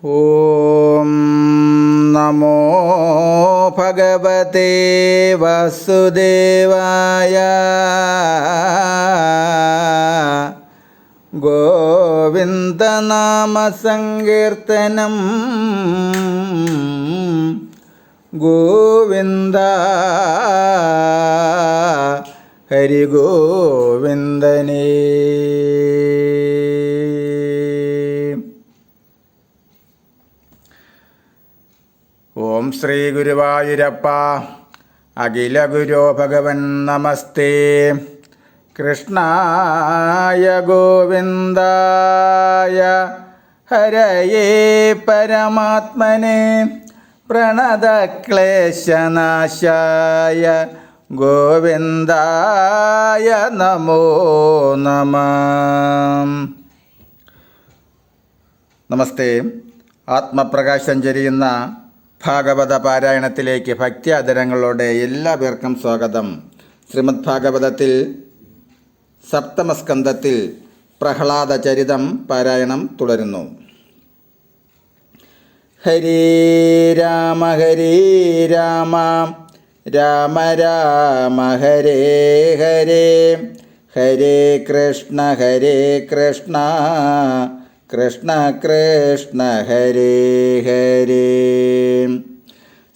ഓം നമോ ഭഗവതേ വാസുദേവായ. ഗോവിന്ദനാമസങ്കീർത്തനം ഗോവിന്ദ ഹരി ഗോവിന്ദനേ. ഓം ശ്രീ ഗുരുവായൂരപ്പ. അഖില ഗുരോ ഭഗവൻ നമസ്തേ. കൃഷ്ണായ ഗോവിന്ദായ ഹരയേ പരമാത്മനെ പ്രണതക്ലേശനാശായ ഗോവിന്ദായ നമോ നമഃ. നമസ്തേ. ആത്മപ്രകാശം ചൊരിയുന്ന ഭാഗവത പാരായണത്തിലേക്ക് ഭക്ത്യാദരങ്ങളോടെ എല്ലാ പേർക്കും സ്വാഗതം. ശ്രീമദ് ഭാഗവതത്തിൽ സപ്തമസ്കന്ധത്തിൽ പ്രഹ്ലാദ ചരിതം പാരായണം തുടരുന്നു. ഹരേ രാമ രാമ രാമ ഹരേ ഹരേ, ഹരേ കൃഷ്ണ കൃഷ്ണ കൃഷ്ണ ഹരേ ഹരേ.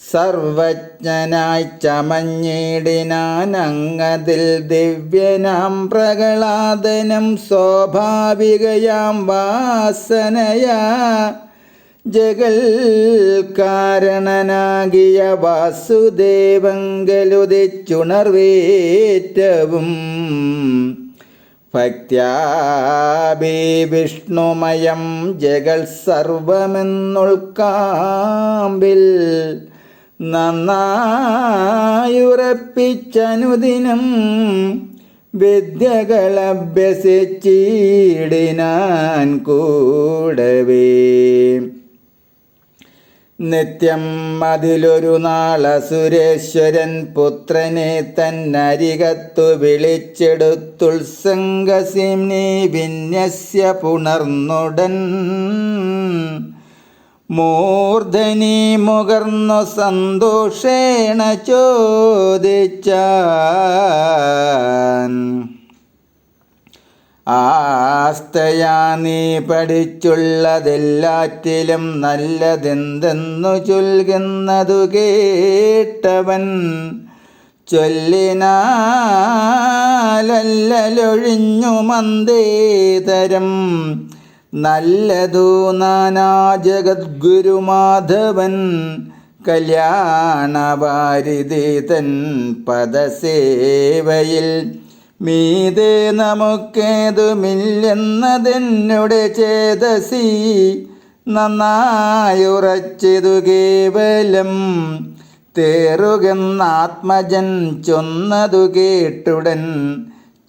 സർവജ്ഞനായി ചമഞ്ഞിടിനാനങ്ങതിൽ ദിവ്യനാം പ്രഹ്ലാദനം സ്വാഭാവികയാം വാസനയാ ജഗൽ കാരണനാകിയ വാസുദേവങ്കലുദിച്ചുണർവേറ്റവും ഭക്ത്യാഭി വിഷ്ണുമയം ജഗൽ സർവമെന്നുൾക്കാമ്പിൽ നന്നായുറപ്പിച്ചനുദിനം വിദ്യകളഭ്യസിച്ചിടിനാൻ കൂടവേ. നിത്യം അതിലൊരു നാള സുരേശ്വരൻ പുത്രനെ തന്നരികത്തു വിളിച്ചെടുത്തുത്സംഗസിംനി വിന്യസ്യ പുണർന്നുടൻ മൂർധനി മുകർന്നു സന്തോഷേണ ചോദിച്ചാൻ, ആസ്തയാ നീ പഠിച്ചുള്ളതെല്ലാറ്റിലും നല്ലതെന്തെന്നു ചൊൽകുന്നതു കേട്ടവൻ ചൊല്ലിനാലല്ലൊഴിഞ്ഞു മന്ദേതരം നല്ലതു നാനാ ജഗദ്ഗുരുമാധവൻ കല്യാണവാരിധി തൻ പദസേവയിൽ മീതേ നമുക്കേതുമില്ലെന്നതെന്നുടെ ചേതസി നന്നായുറച്ചിതു കേവലം തേറുകെന്നാത്മജൻ ചൊന്നതു കേട്ടുടൻ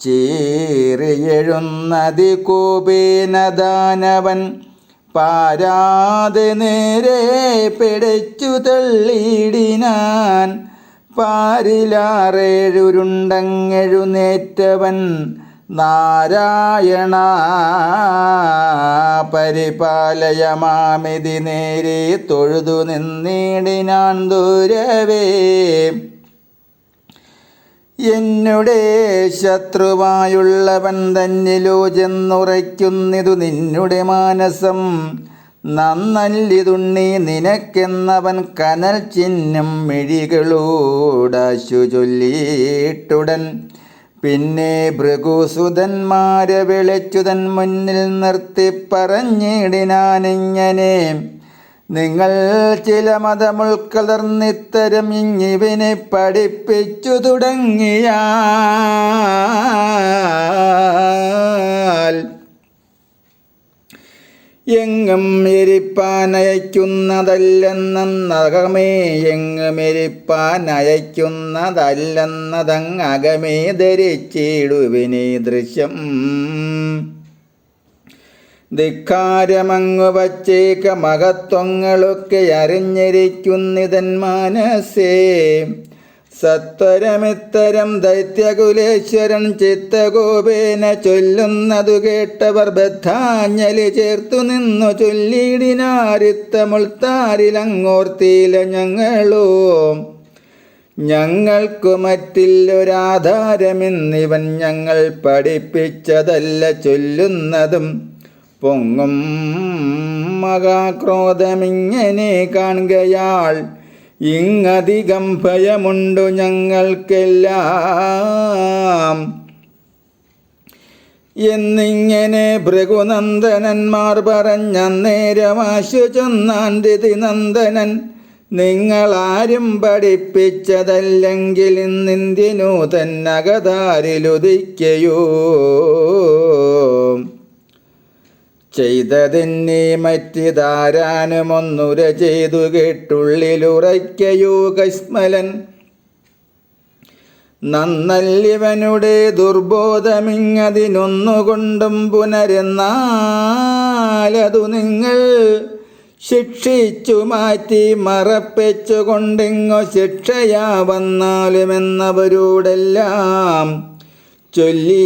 ചീറിയെഴുന്നതി കോപേന ദാനവൻ പാരാതെ നേരെ പിടച്ചു തള്ളിയിടിനാൻ. പാരിലാറേഴുരുണ്ടങ്ങെഴുന്നേറ്റവൻ നാരായണ പരിപാലയമാമിതി നേരെ തൊഴുതു നിന്നിടിനാൻ ദൂരവേ. എന്നുടെ ശത്രുവായുള്ളവൻ തന്നിലോ ചെന്നുറയ്ക്കുന്നിതു നിന്നുടെ മാനസം നന്നല്ലിതുണ്ണി നിനക്കെന്നവൻ കനൽ ചിഹ്നം മിഴികളോടാശു ചൊല്ലിയിട്ടുടൻ പിന്നെ ഭൃഗുസുതന്മാരെ വിളിച്ചുതൻ മുന്നിൽ നിർത്തി പറഞ്ഞിടിനാനിങ്ങനെ, നിങ്ങൾ ചില മതമുൾക്കലർന്നിത്തരം ഇങ്ങിവനെ പഠിപ്പിച്ചു തുടങ്ങിയാൽ എങ്ങും എരിപ്പാനയക്കുന്നതല്ലെന്നകമേ, എങ്ങും എരിപ്പാനയക്കുന്നതല്ലെന്നതങ്ങകമേ ധരിച്ചിടുവിനീ ദൃശ്യം. ധിക്കാരമങ്ങു വച്ചേക്ക മഹത്വങ്ങളൊക്കെ അറിഞ്ഞിരിക്കുന്നിതൻ മാനസേ. സത്വരമിത്തരം ദൈത്യകുലേശ്വരൻ ചിത്തകോപേന ചൊല്ലുന്നതു കേട്ടവർ ബദ്ധാഞ്ജലി ചേർത്തു നിന്നു ചൊല്ലിടിനാരിത്തമുൾത്താരിലങ്ങോർത്തിയില ഞങ്ങളോ. ഞങ്ങൾക്കു മറ്റില്ലൊരാധാരമെന്നിവൻ ഞങ്ങൾ പഠിപ്പിച്ചതല്ല ചൊല്ലുന്നതും. പൊങ്ങും മഹാക്രോധമിങ്ങനെ കാണുകയാൾ ഇങ്ങധികം ഭയമുണ്ടു ഞങ്ങൾക്കെല്ലാം എന്നിങ്ങനെ ഭൃഗുനന്ദനന്മാർ പറഞ്ഞന്നേരമാശു ചൊന്നാൻ ദിതിനന്ദനൻ. നിങ്ങളാരും പഠിപ്പിച്ചതല്ലെങ്കിൽ ഇന്നിന്തിനു തന്നകതാരിലുദിക്കയോ. ചെയ്തതിന്നെ മറ്റിതാരാനുമൊന്നുര ചെയ്തു കേട്ടുള്ളിലുറയ്ക്കയോ കശ്മലൻ. നന്നല്ലിവനുടെ ദുർബോധമിങ്ങതിനൊന്നുകൊണ്ടും പുനരെന്നാലതു നിങ്ങൾ ശിക്ഷിച്ചു മാറ്റി മറപ്പിച്ചു കൊണ്ടിങ്ങോ ശിക്ഷയാ വന്നാലുമെന്നവരോടെല്ലാം ചൊല്ലി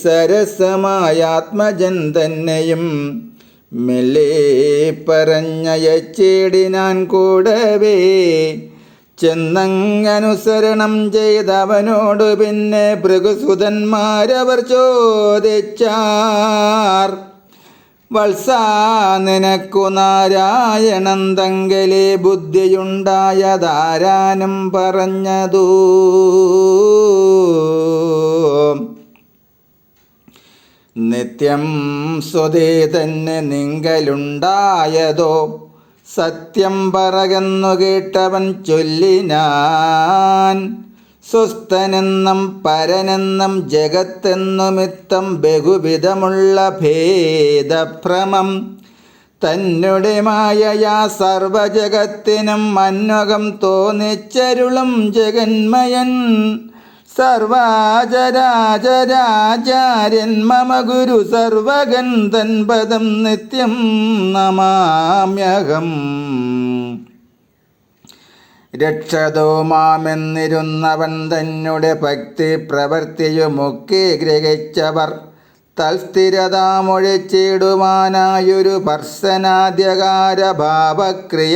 സരസമായ ആത്മജൻ തന്നെയും മെല്ലെ പറഞ്ഞയച്ചിടിനാൻ കൂടവേ. ചെന്നങ്ങനുസരണം ചെയ്തവനോടു പിന്നെ ഭൃഗുസുതന്മാരവർ ചോദിച്ചാർ, വത്സാ നിനക്കു നാരായണൻ തങ്കലെ ബുദ്ധിയുണ്ടായതാരാനും പറഞ്ഞതു. നിത്യം സ്വതേ തന്നെ നിങ്കലുണ്ടായതോ. സത്യം പറകെന്നു കേട്ടവൻ ചൊല്ലിനാൻ, സ്വസ്ഥനെന്നും പരനെന്നും ജഗത്തെന്നുമിത്തം ബഹുവിധമുള്ള ഭേദഭ്രമം തന്നെ മായയാ സർവജഗത്തിനും അന്വകം തോന്നിച്ചരുളും ജഗന്മയൻ. സർവാചരാചരാചാര്യൻ മമ ഗുരു സർവഗൻ തൻപദം നിത്യം നമാമ്യഹം. രക്ഷതോ മാമെന്നിരുന്നവൻ തന്നെ ഭക്തി പ്രവൃത്തിയുമൊക്കെ ഗ്രഹിച്ചവർ തൽസ്ഥിരതാമൊഴിച്ചിടുവാനായൊരു ഭർസനാദ്യകാര ഭാവക്രിയകളാൽ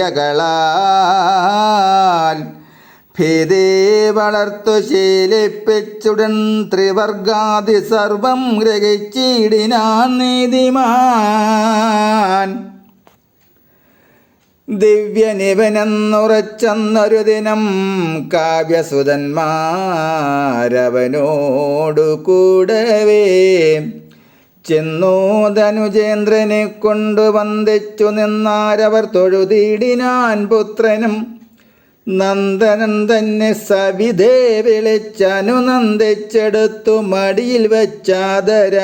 ഭീതി വളർത്തു ശീലിപ്പിച്ചുടൻ ത്രിവർഗാദി സർവം ഗ്രഹിച്ചിടിനാൻ നീതിമാൻ. ദിവ്യനിവനെന്നുറച്ചെന്നൊരു ദിനം കാവ്യസുതന്മാരവനോടു കൂടവേ ചെന്നു ധനുജേന്ദ്രനെ കൊണ്ടു വന്ദിച്ചു നിന്നാരവർ തൊഴുതിടിനാൻ പുത്രനും. നന്ദനൻ തന്നെ സവിധേ വിളിച്ചനുനന്ദിച്ചെടുത്തു മടിയിൽ വച്ചാദരാൽ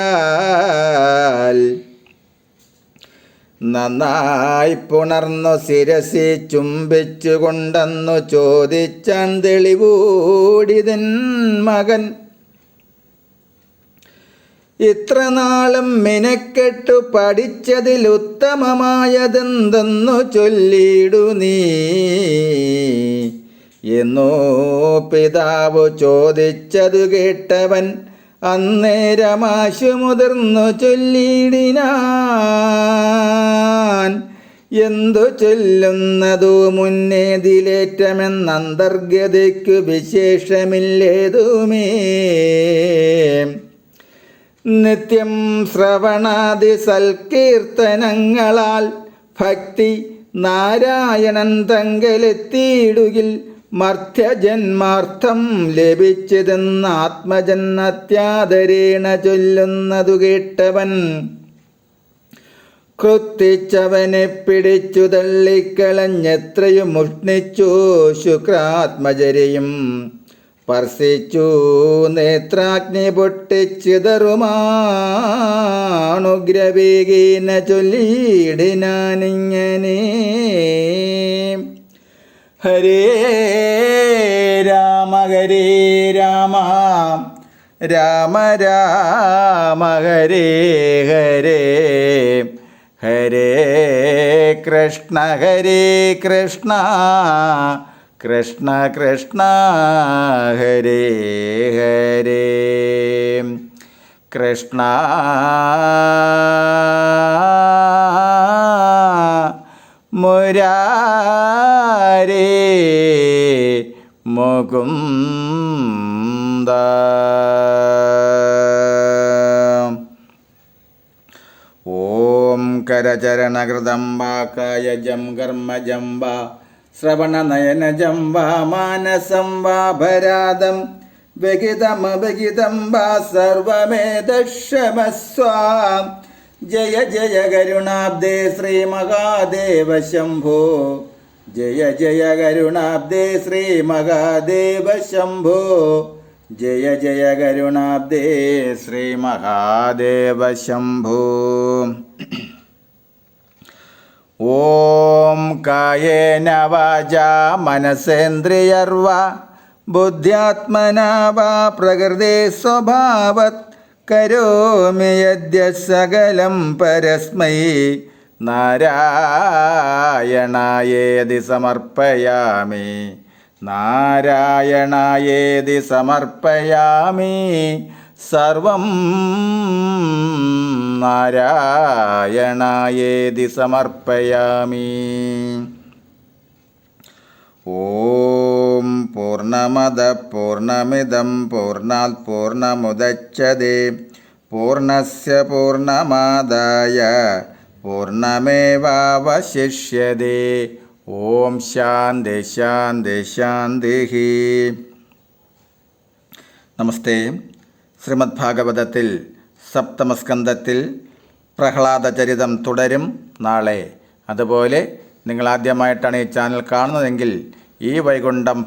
നന്നായി പുണർന്നു ശിരസി ചുംബിച്ചു കൊണ്ടെന്നു ചോദിച്ചാൻ തെളിവൂടിതൻ മകൻ. ഇത്ര നാളും മിനക്കെട്ടു പഠിച്ചതിലുത്തമമായതെന്തെന്നു ചൊല്ലിയിടു നീ എന്നോ പിതാവ് ചോദിച്ചതു കേട്ടവൻ അന്നേരമാശു മുതിർന്നു ചൊല്ലിയിടിനാൻ. എന്തു ചൊല്ലുന്നതു മുന്നേതിലേറ്റമെന്നന്തർഗതിക്കു വിശേഷമില്ലേതുമേ. നിത്യം ശ്രവണാദി സൽകീർത്തനങ്ങളാൽ ഭക്തി നാരായണൻ തങ്കലെത്തിയിടുകിൽ മർത്യജന്മാർത്ഥം ലഭിച്ചതെന്ന് ആത്മജൻ അത്യാദരേണ ചൊല്ലുന്നതു കേട്ടവൻ ക്രുത്തിച്ചവനെ പിടിച്ചു തള്ളിക്കളഞ്ഞെത്രയും ഉഷ്ണിച്ചു ശുക്രാത്മജരെയും സ്പർശിച്ചു നേത്രാഗ്നി പൊട്ടിച്ചിതറുമാണുഗ്രവേഗീന ചൊല്ലിയിടിനാനിങ്ങനെ. ഹരേ രാമ ഹരേ രാമ രാമ രാമ ഹരേ ഹരേ ഹരേ കൃഷ്ണ കൃഷ്ണ കൃഷ്ണ ഹരേ ഹരേ കൃഷ്ണ മുരാരേ മുകുന്ദ. ഓം കരചരണകൃതം വാ കായജം കർമ്മജം വാ ശ്രവണനയനജം വാ മാനസം വാ ഭരാദം വിഹിതമവിഹിതം വാ സർവമേതക്ഷമസ്വാം. ജയ ജയ കരുണാബ്ദേ ശ്രീ മഹാദേവ ശംഭോ. ജയ ജയ കരുണാബ്ദേ ശ്രീ മഹാദേവ ശംഭോ. ജയ ജയ കരുണാബ്ദേ ശ്രീ മഹാദേവ ശംഭോ. ഓം കായേന വാചാ മനസേന്ദ്രിയർവാ ബുദ്ധ്യാത്മനാ വാ പ്രകൃതേ സ്വഭാവത് കരോമി യദ്യ സകലം പരസ്മൈ നാരായണായേതി സമർപ്പയാമി. നാരായണായേതി സമർപ്പയാമി. സർവം നാരായണായേതി സമർപ്പയാമി. ഓം പൂർണ്ണമദ പൂർണ്ണമിദം പൂർണ്ണാത് പൂർണ്ണമുദച്യതേ പൂർണ്ണസ്യ പൂർണ്ണമാദായ പൂർണ്ണമേവാവശിഷ്യതേ. ഓം ശാന്തി ശാന്തി ശാന്തി. നമസ്തേ. ശ്രീമദ് ഭാഗവതത്തിൽ സപ്തമസ്കന്ധത്തിൽ പ്രഹ്ലാദചരിതം തുടരും നാളെ. അതുപോലെ നിങ്ങൾ ആദ്യമായിട്ടാണ് ഈ ചാനൽ കാണുന്നതെങ്കിൽ ഈ വൈകുണ്ഠം